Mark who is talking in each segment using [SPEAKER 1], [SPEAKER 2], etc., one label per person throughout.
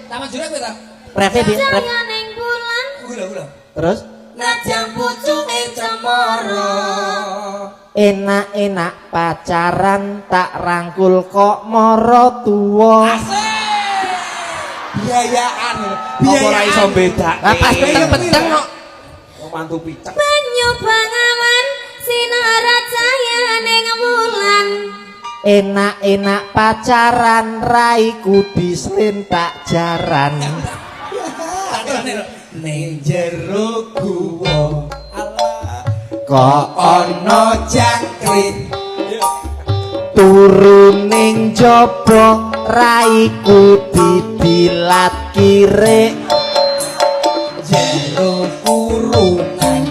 [SPEAKER 1] Taman Jurek kowe ta?
[SPEAKER 2] Refe piye?
[SPEAKER 3] Sayaneng bulan.
[SPEAKER 1] Gula.
[SPEAKER 2] Terus
[SPEAKER 3] Najang pucuke cemara.
[SPEAKER 2] enak-enak pacaran tak rangkul kok moro tuwa.
[SPEAKER 1] Biayaan.
[SPEAKER 4] Apa ora iso bedake?
[SPEAKER 2] Lah pas peteng-peteng kok
[SPEAKER 4] mantu picek.
[SPEAKER 3] Banyu bangawan sinar sayaneng bulan.
[SPEAKER 2] enak-enak pacaran raiku dislin tak jaran.
[SPEAKER 1] Ning jero guwa
[SPEAKER 2] Kok
[SPEAKER 1] ana jangkrik
[SPEAKER 2] turu ning jaba raiku didilat kirik.
[SPEAKER 1] jero kurungan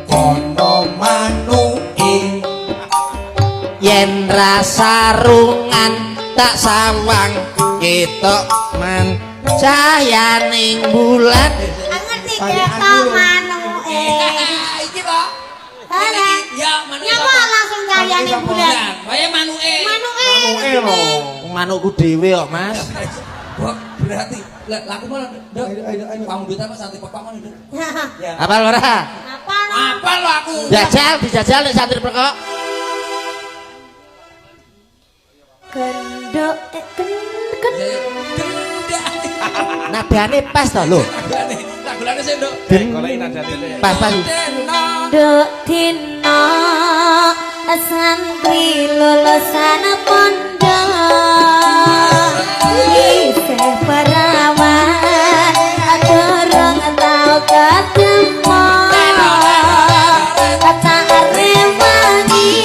[SPEAKER 1] ana manuke
[SPEAKER 2] Yen rasarungan tak sawang ketok man cahayaning bulan.
[SPEAKER 3] Ngerti ketok manuke.
[SPEAKER 1] iki kok
[SPEAKER 3] Halo.
[SPEAKER 1] ya manuke
[SPEAKER 3] Nyapa langsung sayaneng bulan.
[SPEAKER 1] kaya manuke
[SPEAKER 3] Manuke.
[SPEAKER 2] Manukku dhewe kok, Mas.
[SPEAKER 1] kok berarti laku malah nduk kamu duit apa santri pekok ngono nduk ya
[SPEAKER 2] Apa ora?
[SPEAKER 3] Apa
[SPEAKER 1] lo aku
[SPEAKER 2] Dijajal nek santri pekok.
[SPEAKER 3] Gendok
[SPEAKER 2] Nadane pas to lho.
[SPEAKER 1] lagulane sih nduk
[SPEAKER 4] Goleki nadane.
[SPEAKER 2] Pas.
[SPEAKER 3] Gendok dino santri lulusan pondok isih perawan durung tau ketemu kata rewangi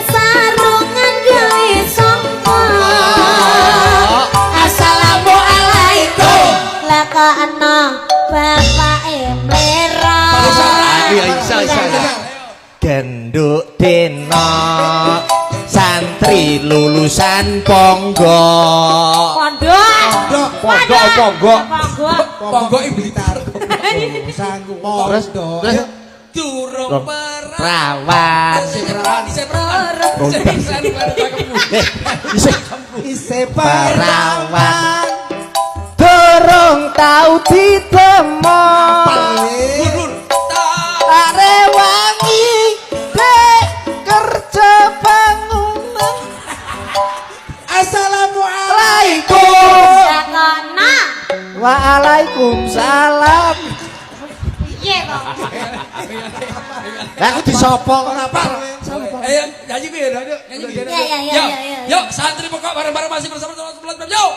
[SPEAKER 3] sarungan gawe sapa. Assalamualaikum lakana bapake mlera.
[SPEAKER 2] Ayo iso. Genduk dena santri lulusan pondok.
[SPEAKER 1] ponggo Blitar
[SPEAKER 2] Terus
[SPEAKER 1] durung
[SPEAKER 2] perawan. Isih perawan durung tau ditemu. Tak rewangi dek kerja bangunan. Assalamualaikum.
[SPEAKER 3] Lakana
[SPEAKER 2] Waalaikumsalam.
[SPEAKER 3] piye kok?
[SPEAKER 2] Lah aku disopo kenapa?
[SPEAKER 1] Ayo nyanyi piye nyanyi piye
[SPEAKER 3] Ya.
[SPEAKER 1] yuk santri pokok bareng-bareng masih bersama-sama yuk